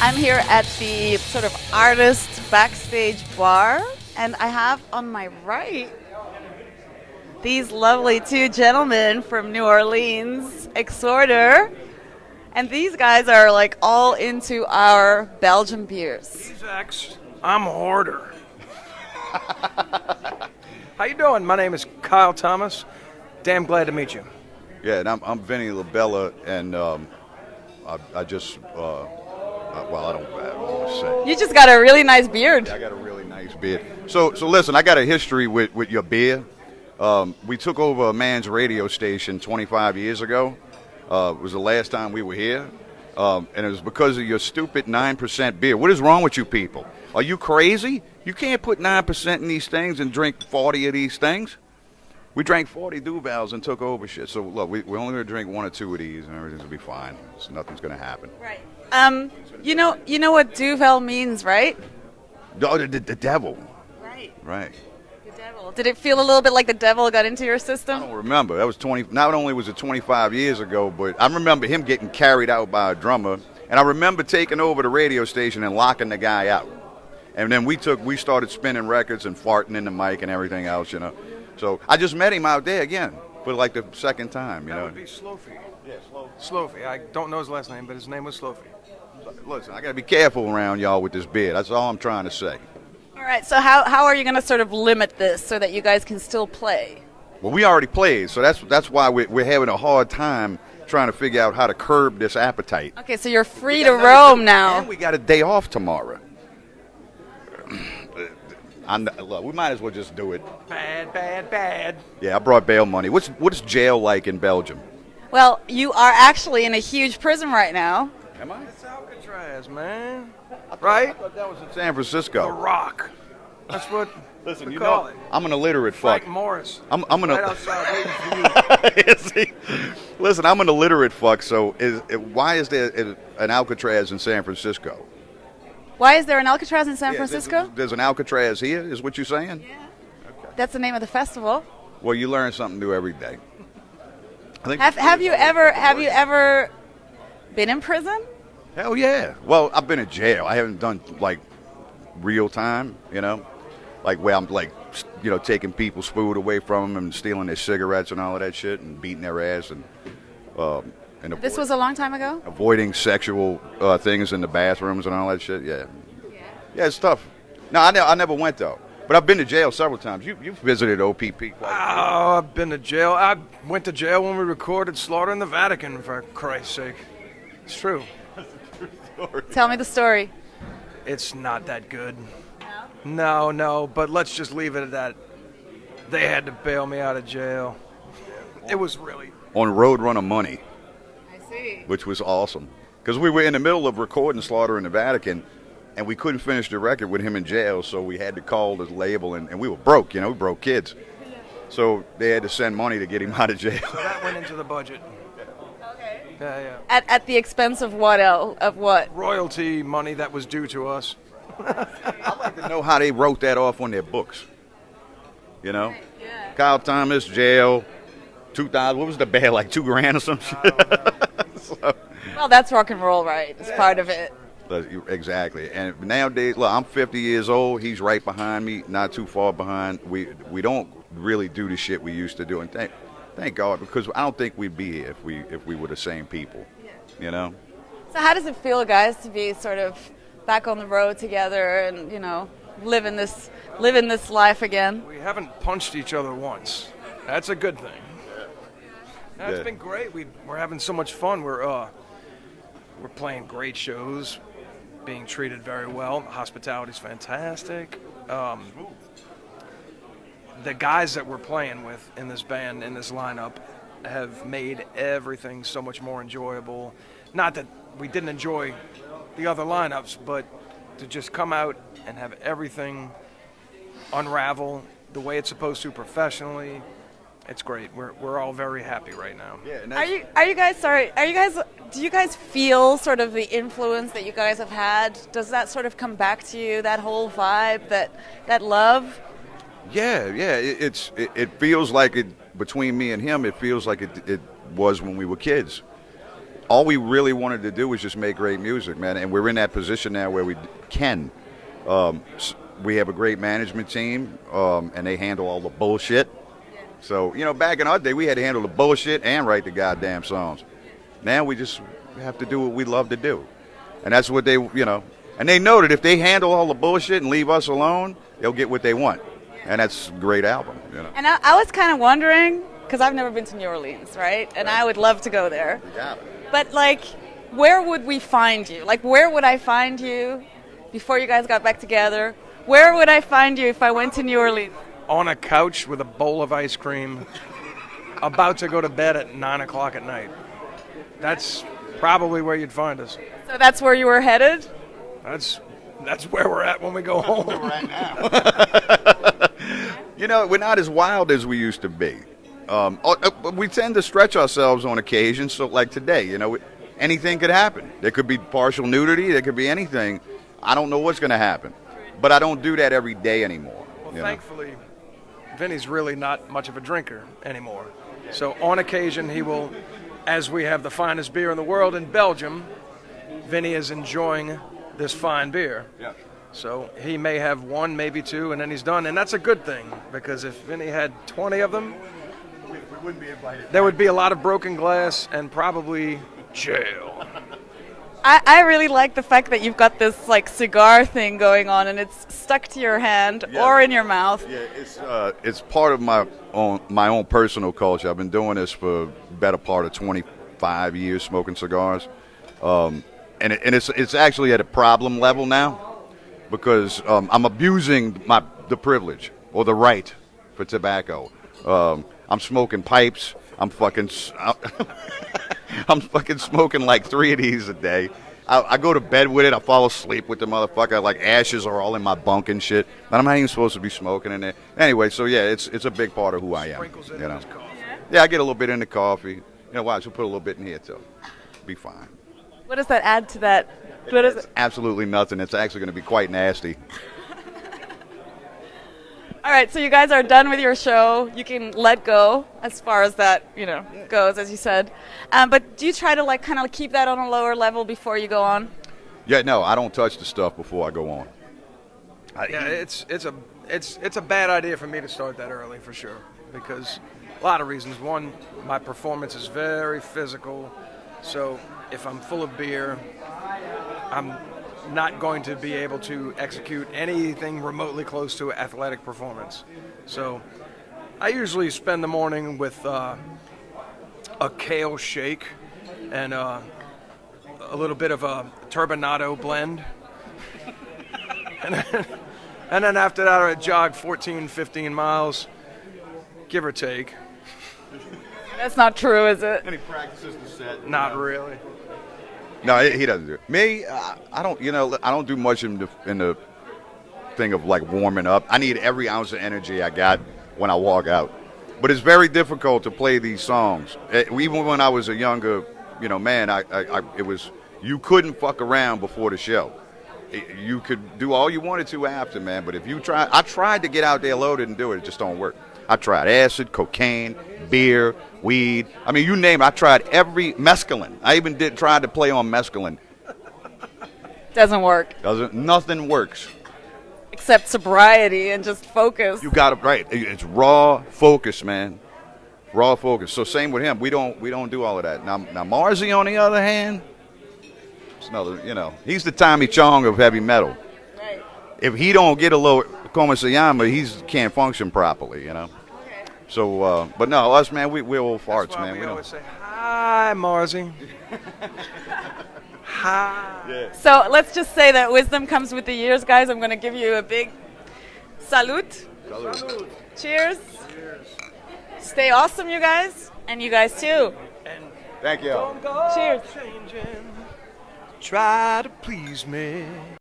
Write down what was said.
I'm here at the sort of artist backstage bar, and I have on my right these lovely two gentlemen from New Orleans, Exhorder, and these guys are like all into our Belgian beers. He's X, I'm Hoarder. How you doing? My name is Kyle Thomas. Damn glad to meet you. Yeah, and I'm Vinny Labella, and I just, well, I don't want to say. You just got a really nice beard. Yeah, I got a really nice beard. So listen, I got a history with your beer. We took over a man's radio station 25 years ago. It was the last time we were here, and it was because of your stupid 9% beer. What is wrong with you people? Are you crazy? You can't put 9% in these things and drink 40 of these things. We drank 40 Duvals and took over shit. So look, we're only going to drink 1 or 2 of these, and everything's going to be fine. So nothing's going to happen. Right. You know what Duvel means, right? Oh, the devil. Right. Right. The devil. Did it feel a little bit like the devil got into your system? I don't remember. That was 20. Not only was it 25 years ago, but I remember him getting carried out by a drummer, and I remember taking over the radio station and locking the guy out. And then we started spinning records and farting in the mic and everything else, you know. So I just met him out there again for like the second time, you know. That would be Slofy. Yeah, Slofy. I don't know his last name, but his name was Slofy. Listen, I got to be careful around y'all with this beard. That's all I'm trying to say. All right, so how are you going to sort of limit this so that you guys can still play? Well, we already played, so that's why we're having a hard time trying to figure out how to curb this appetite. Okay, so you're free to roam now. And we got a day off tomorrow. Look, we might as well just do it. Bad. Yeah, I brought bail money. What's jail like in Belgium? Well, you are actually in a huge prison right now. Am I? It's Alcatraz, man. I Right? thought that was in San The Francisco. Rock. That's what Listen, we you call know, it. I'm an illiterate fuck. Frank Morris. I'm Right gonna. outside waiting for you. Listen, I'm an illiterate fuck. So why is there an Alcatraz in San Francisco? Why is there an Alcatraz in San Yeah, Francisco? There's an Alcatraz here. Is what you're saying? Yeah. That's the name of the festival. Well, you learn something new every day. I think Have you ever been in prison? Hell yeah. Well, I've been in jail. I haven't done like real time, you know, like where I'm like, you know, taking people's food away from them and stealing their cigarettes and all of that shit and beating their ass and This was a long time ago? avoiding sexual things in the bathrooms and all that shit. Yeah, it's tough. No, I never went though. But I've been to jail several times. You've visited OPP quite a bit. Oh, I've been to jail. I went to jail when we recorded Slaughter in the Vatican, for Christ's sake. It's true. Tell me the story. It's not that good. No, but let's just leave it at that. They had to bail me out of jail. It was really... On Roadrunner money, I see. which was awesome. Because we were in the middle of recording Slaughter in the Vatican, and we couldn't finish the record with him in jail, so we had to call the label, and we were broke, you know, we broke kids. So they had to send money to get him out of jail. So that went into the budget. Okay. Yeah. At the expense of what else? Of what? Royalty money that was due to us. I'd like to know how they wrote that off on their books. You know? Yeah. Kyle Thomas, jail, 2,000, what was the bail, like $2,000 or some shit? Well, that's rock and roll, right? It's part of it. Exactly. And nowadays, look, I'm 50 years old. He's right behind me, not too far behind. We don't really do the shit we used to do. And thank God, because I don't think we'd be here if we were the same people. You know? So how does it feel, guys, to be sort of back on the road together and, you know, living this life again? We haven't punched each other once. That's a good thing. It's been great. We're having so much fun. We're playing great shows, being treated very well. Hospitality's fantastic. The guys that we're playing with in this band, in this lineup, have made everything so much more enjoyable. Not that we didn't enjoy the other lineups, but to just come out and have everything unravel the way it's supposed to professionally, it's great. We're all very happy right now. Yeah. And Do you guys feel sort of the influence that you guys have had? Does that sort of come back to you, that whole vibe, that love? Yeah. It feels like it between me and him. It feels like it was when we were kids. all we really wanted to do was just make great music, man. And we're in that position now where we can. We have a great management team, and they handle all the bullshit. So, back in our day, we had to handle the bullshit and write the goddamn songs. Now we just have to do what we love to do. And that's what they, and they know that if they handle all the bullshit and leave us alone, they'll get what they want. And that's a great album, And I was kind of wondering, because I've never been to New Orleans, right? And I would love to go there. You got it. But, where would we find you? Where would I find you before you guys got back together? Where would I find you if I went to New Orleans? On a couch with a bowl of ice cream, about to go to bed at 9 o'clock at night. That's probably where you'd find us. So that's where you were headed? That's where we're at when we go home. Right now. We're not as wild as we used to be. We tend to stretch ourselves on occasion. So, like today, anything could happen. There could be partial nudity. There could be anything. I don't know what's going to happen. But I don't do that every day anymore. Well, thankfully, Vinny's really not much of a drinker anymore. So on occasion, he will, as we have the finest beer in the world in Belgium, Vinny is enjoying this fine beer. Yeah. So he may have one, maybe two, and then he's done. And that's a good thing, because if Vinny had 20 of them, We wouldn't be invited. there would be a lot of broken glass and probably jail. I really like the fact that you've got this cigar thing going on, and it's stuck to your hand or in your mouth. Yeah, it's part of my own personal culture. I've been doing this for the better part of 25 years, smoking cigars, and it's actually at a problem level now, because I'm abusing the privilege or the right for tobacco. I'm smoking pipes. I'm fucking smoking like 3 of these a day. I go to bed with it. I fall asleep with the motherfucker. Ashes are all in my bunk and shit. But I'm not even supposed to be smoking in there. Anyway, so yeah, it's a big part of who I am. Sprinkles it in his coffee. Yeah, I get a little bit in the coffee. Watch, we'll put a little bit in here too. Be fine. What does that add to that? What is it? Absolutely nothing. It's actually going to be quite nasty. All right, so you guys are done with your show. You can let go as far as that, goes, as you said. But do you try to kind of keep that on a lower level before you go on? Yeah, no, I don't touch the stuff before I go on. It's a bad idea for me to start that early, for sure, because a lot of reasons. One, my performance is very physical, so if I'm full of beer, I'm not going to be able to execute anything remotely close to athletic performance. So I usually spend the morning with a kale shake and a little bit of a turbinado blend. And then after that, I jog 14, 15 miles, give or take. That's not true, is it? Any practices to set? Not really. No, he doesn't do it. Me, I don't. I don't do much in the thing of warming up. I need every ounce of energy I got when I walk out. But it's very difficult to play these songs. Even when I was a younger, man, it was, you couldn't fuck around before the show. You could do all you wanted to after, man. But if you I tried to get out there loaded and do it. It just don't work. I tried acid, cocaine, beer, weed. I mean, you name it. I tried every mescaline. I even tried to play on mescaline. Doesn't work. Nothing works. Except sobriety and just focus. You got it right. It's raw focus, man. Raw focus. So same with him. We don't do all of that. Now Marzi, on the other hand, it's another. He's the Tommy Chong of heavy metal. Right. If he don't get a little Komasayama, he can't function properly. Okay. So, but no, us, man, we're old farts, That's why man. we always say, hi, Marzi. Hi. Yeah. So let's just say that wisdom comes with the years, guys. I'm going to give you a big salute. Salud. Cheers. Stay awesome, you guys. And you guys, too. And Thank you. don't go Cheers. changing. Try to please me.